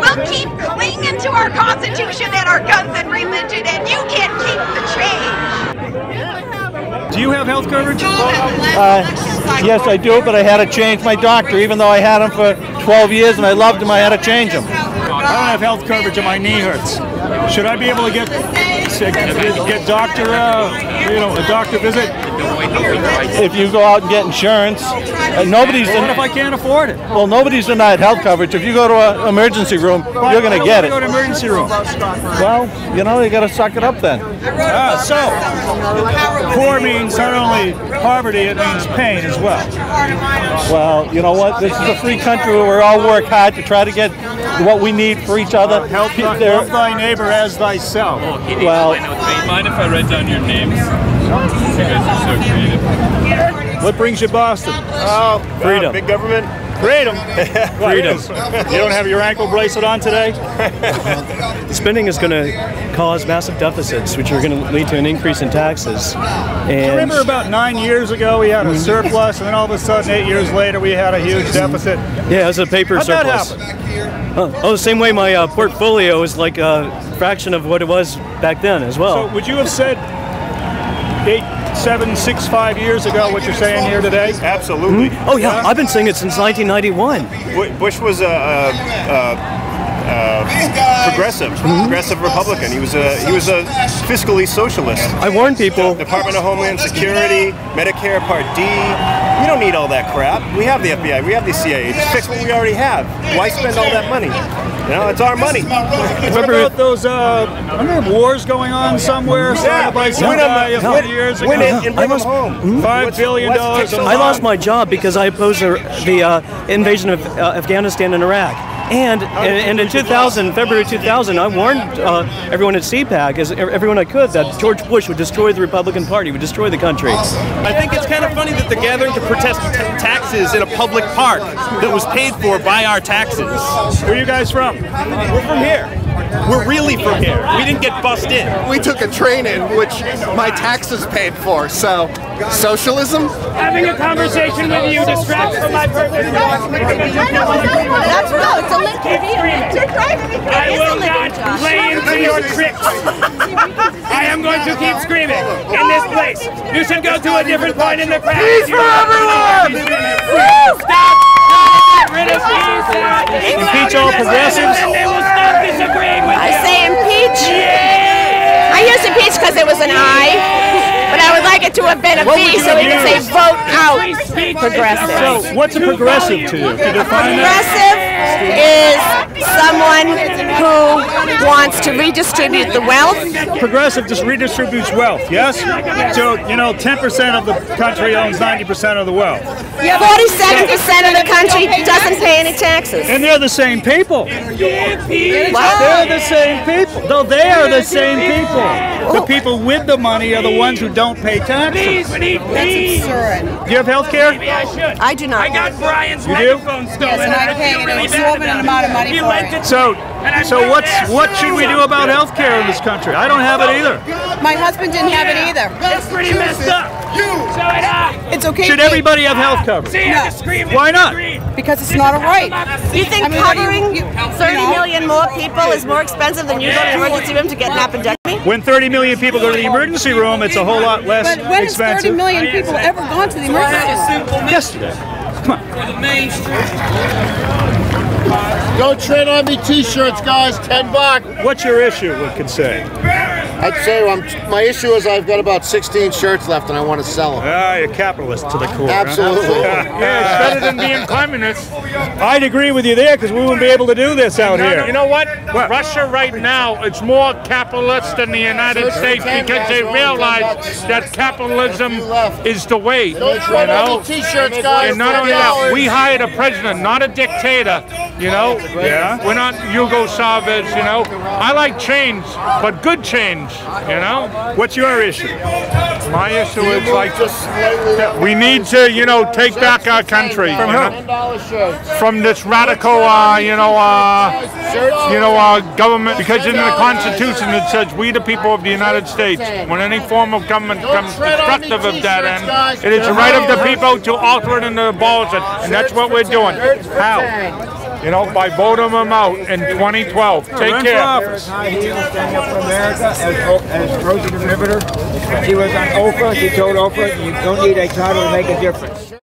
We'll keep clinging to our Constitution and our guns and religion, and you can't keep the change. Do you have health coverage? Yes, I do, but I had to change my doctor. Even though I had him for 12 years and I loved him, I had to change him. I don't have health coverage and my knee hurts. Should I be able to get doctor, a doctor visit? If you go out and get insurance, nobody's. What if I can't afford it? Well, nobody's denied health coverage. If you go to an emergency room, you're going to get it. Go to emergency room. Well, you got to suck it up then. So poor means not only poverty, it means pain as well. Well, you know what? This is a free country where we all work hard to try to get what we need for each other. Love thy neighbor as thyself. Well, mind if I write down your names? You guys are so creative. What brings you to Boston? Oh, freedom. Big government. Freedom. Freedom. You don't have your ankle bracelet on today? Spending is going to cause massive deficits, which are going to lead to an increase in taxes. Do you remember about 9 years ago we had a surplus, and then all of a sudden 8 years later we had a huge deficit? Yeah, it was a paper How'd surplus. that happen? Oh, the same way my portfolio is like a fraction of what it was back then as well. So would you have said 5 years ago what you're saying here today? Absolutely. Oh yeah, I've been saying it since 1991. Bush was progressive Republican. He was a fiscally socialist. I warn people. Department of Homeland Security, Medicare Part D. We don't need all that crap. We have the FBI. We have the CIA. Just fix what we already have. Why spend all that money? It's our money. Remember those wars going on somewhere started by some guy a few years ago? Win it and bring them home. $5 billion. I lost my job because I opposed the invasion of Afghanistan and Iraq. And in 2000, February 2000, I warned everyone at CPAC, everyone I could, that George Bush would destroy the Republican Party, would destroy the country. I think it's kind of funny that they're gathering to protest taxes in a public park that was paid for by our taxes. Where are you guys from? We're from here. We're really from here. We didn't get bussed in. We took a train in, which my taxes paid for, so socialism? Having a conversation with you distracts from my purpose. That's no, it's a link. I will not play into your tricks. I am going to keep screaming in this place. You should go to a different point in the crowd. Peace for everyone! Stop! Get rid of peace! Impeach all progressives? And they will stop disagreeing with you. I say impeach. Yeah! I used impeach because it was an I, but I would like it to have been a B so we can say vote out progressive. So, what's a progressive to you? Can you define that? Progressive is someone who wants to redistribute the wealth. Progressive just redistributes wealth, yes? So, 10% of the country owns 90% of the wealth. 47% of the country doesn't pay any taxes. And they're the same people. They're the same people. No, they are the same people. The people with the money are the ones who don't pay taxes. That's absurd. Do you have health care? Maybe I should. I do not. I got Brian's You do? microphone stolen. Yes, and I pay an exorbitant amount of money for it. So what should we do about health care in this country? I don't have it either. My husband didn't have it either. It's pretty messed up. It's okay. Should everybody have health coverage? Why not? Because it's not a right. You think covering 30 million more people is more expensive than you go to the emergency room to get an appendectomy? When 30 million people go to the emergency room, it's a whole lot less But when has 30 expensive. million people ever gone to the emergency room? Yesterday. Come on. Don't tread on me t-shirts, guys, $10. What's your issue, we could say? I'd say my issue is I've got about 16 shirts left and I want to sell them. You're capitalist to the core. Absolutely. Yeah, it's better than being communist. I'd agree with you there because we wouldn't be able to do this out here. You know what? Russia right now is more capitalist than the United States because they realize that capitalism is the way. You know? T-shirts, guys. And not only that, we hired a president, not a dictator. Yeah. We're not Yugoslavs. I like change, but good change. What's your issue? My issue is like we need to, you know, take back our country from this radical, government. Because in the Constitution it says we the people of the United States. When any form of government becomes destructive of that end, it is the right of the people to alter it and to abolish it, and that's what we're doing. How? You know, by voting them out in 2012. Take care. He was standing up for America as Rosie the Riveter. She was on Oprah. She told Oprah, you don't need a title to make a difference.